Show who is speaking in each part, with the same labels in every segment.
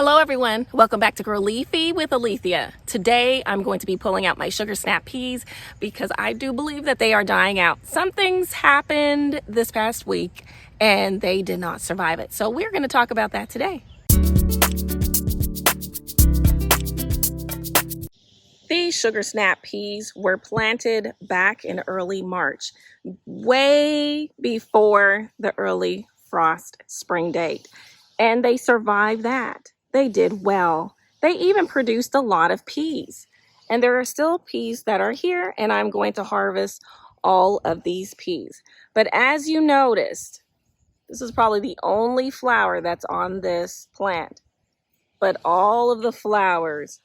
Speaker 1: Hello everyone, welcome back to Grow Leafy with Alethea. Today I'm going to be pulling out my sugar snap peas because I do believe that they are dying out. Some things happened this past week and they did not survive it. So we're going to talk about that today. These sugar snap peas were planted back in early March, way before the early frost spring date, and they survived that. They did well. They even produced a lot of peas, and there are still peas that are here, and I'm going to harvest all of these peas. But as you noticed, this is probably the only flower that's on this plant, but all of the flowers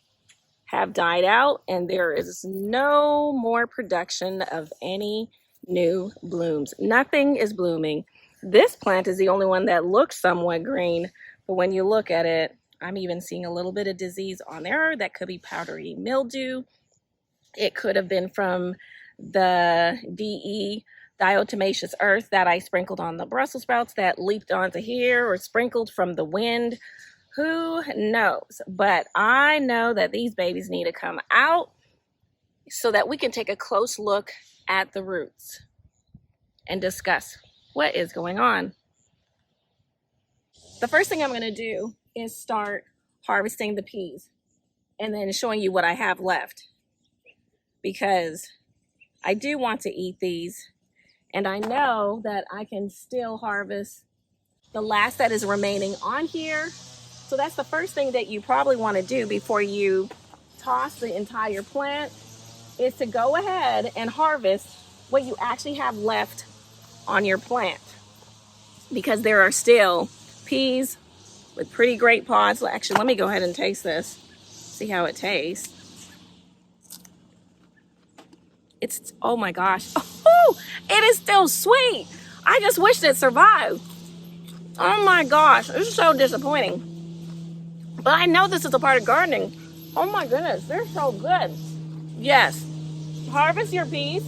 Speaker 1: have died out and there is no more production of any new blooms. Nothing is blooming. This plant is the only one that looks somewhat green, but when you look at it, I'm even seeing a little bit of disease on there. That could be powdery mildew. It could have been from the DE, diatomaceous earth, that I sprinkled on the Brussels sprouts that leaped onto here, or sprinkled from the wind. Who knows? But I know that these babies need to come out so that we can take a close look at the roots and discuss what is going on. The first thing I'm going to do is start harvesting the peas and then showing you what I have left, because I do want to eat these and I know that I can still harvest the last that is remaining on here. So that's the first thing that you probably want to do before you toss the entire plant, is to go ahead and harvest what you actually have left on your plant, because there are still peas with pretty great pods. Actually, let me go ahead and taste this, see how it tastes. It's, oh my gosh, oh, it is still sweet. I just wish it survived. Oh my gosh, this is so disappointing. But I know this is a part of gardening. Oh my goodness, they're so good. Yes, harvest your peas,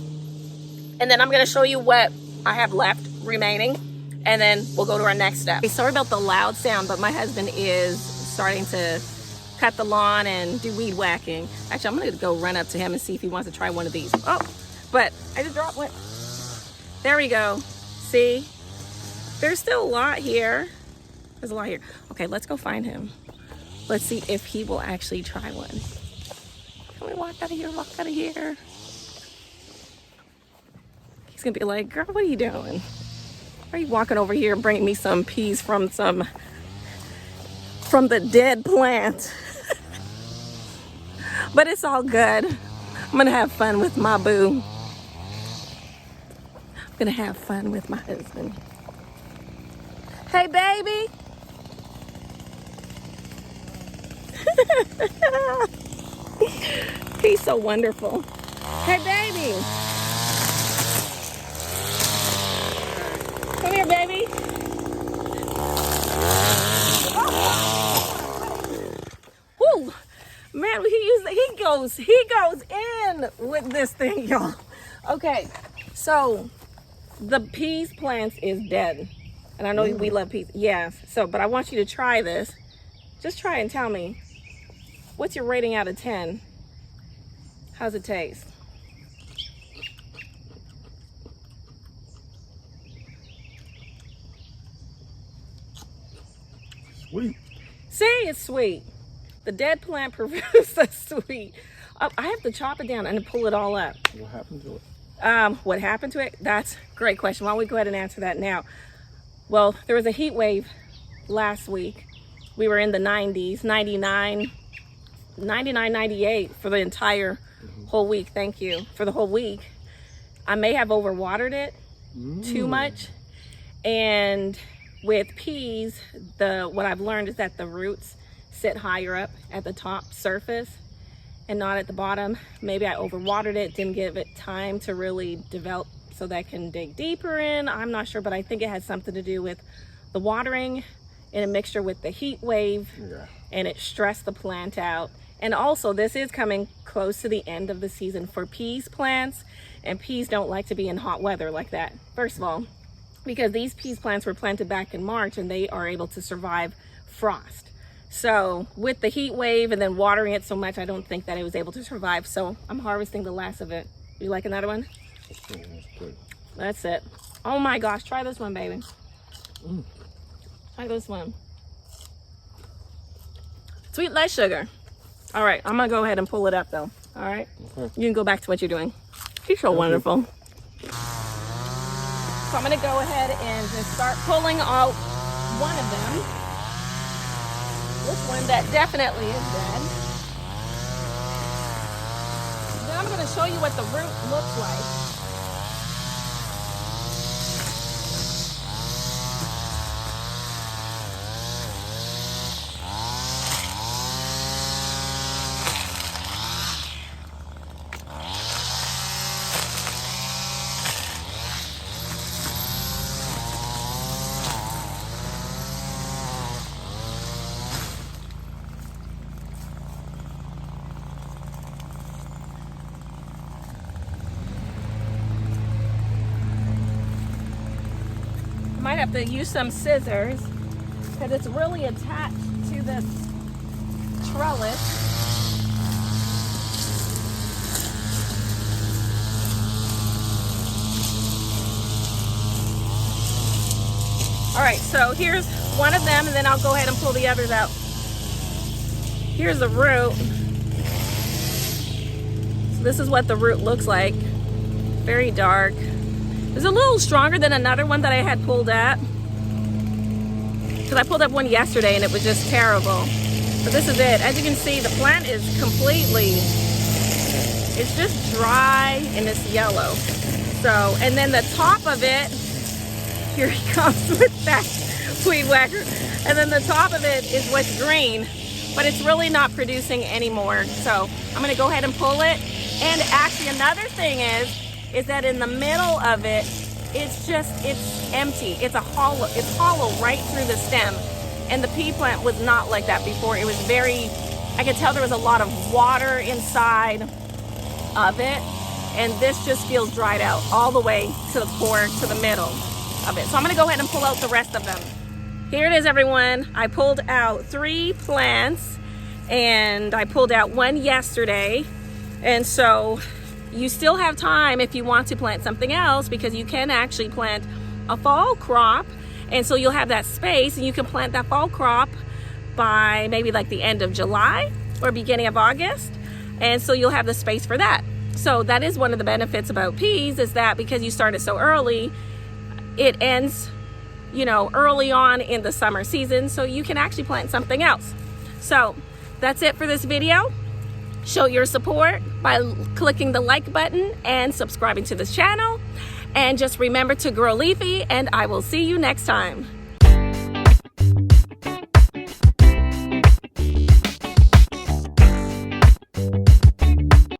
Speaker 1: and then I'm gonna show you what I have left remaining, and then we'll go to our next step. Sorry about the loud sound, but my husband is starting to cut the lawn and do weed whacking. Actually, I'm gonna go run up to him and see if he wants to try one of these. Oh, but I just dropped one. There we go. See, there's still a lot here. There's a lot here. Okay, let's go find him. Let's see if he will actually try one. Can we walk out of here, walk out of here? He's gonna be like, girl, what are you doing? Why are you walking over here and bringing me some peas from the dead plant? But it's all good. I'm gonna have fun with my boo. I'm gonna have fun with my husband. Hey, baby. He's so wonderful. Hey, baby. Come here, baby. Woo, man, he goes in with this thing, y'all. Okay, so the peas plants is dead, and I know we love peas. Yes. So, but I want you to try this. Just try and tell me, what's your rating out of 10? How's it taste?
Speaker 2: Sweet.
Speaker 1: See, it's sweet. The dead plant produces sweet. I have to chop it down and pull it all up.
Speaker 2: What happened to it?
Speaker 1: What happened to it? That's a great question. Why don't we go ahead and answer that now? Well, there was a heat wave last week. We were in the 90s, 99, 98 for the entire whole week. Thank you. For the whole week. I may have overwatered it too much. And with peas, what I've learned is that the roots sit higher up at the top surface and not at the bottom. Maybe I overwatered it, didn't give it time to really develop so that I can dig deeper in. I'm not sure, but I think it has something to do with the watering in a mixture with the heat wave, and it stressed the plant out. And also, this is coming close to the end of the season for peas plants, and peas don't like to be in hot weather like that. First of all, because these peas plants were planted back in March and they are able to survive frost. So with the heat wave and then watering it so much, I don't think that it was able to survive. So I'm harvesting the last of it. You like another one?
Speaker 2: That's good.
Speaker 1: That's it. Oh my gosh, try this one, baby. Try this one. Sweet less sugar. All right, I'm gonna go ahead and pull it up though. All right,
Speaker 2: Okay.
Speaker 1: you can go back to what you're doing. She's so wonderful. So I'm gonna go ahead and just start pulling out one of them. This one that definitely is dead. Then I'm gonna show you what the root looks like. Might have to use some scissors because it's really attached to this trellis. All right, so here's one of them, and then I'll go ahead and pull the others out. Here's the root. So this is what the root looks like. Very dark. It's a little stronger than another one that I had pulled at. Because I pulled up one yesterday and it was just terrible. But this is it. As you can see, the plant is completely, it's just dry and it's yellow. So, and then the top of it, here he comes with that weed whacker. And then the top of it is what's green, but it's really not producing anymore. So I'm gonna go ahead and pull it. And actually another thing is that in the middle of it, it's empty. It's hollow right through the stem. And the pea plant was not like that before. It was I could tell there was a lot of water inside of it. And this just feels dried out all the way to the core, to the middle of it. So I'm gonna go ahead and pull out the rest of them. Here it is, everyone. I pulled out 3 plants and I pulled out one yesterday. And so you still have time if you want to plant something else, because you can actually plant a fall crop. And so you'll have that space and you can plant that fall crop by maybe like the end of July or beginning of August. And so you'll have the space for that. So that is one of the benefits about peas, is that because you started so early, it ends, early on in the summer season. So you can actually plant something else. So that's it for this video. Show your support by clicking the like button and subscribing to this channel. And just remember to grow leafy, and I will see you next time.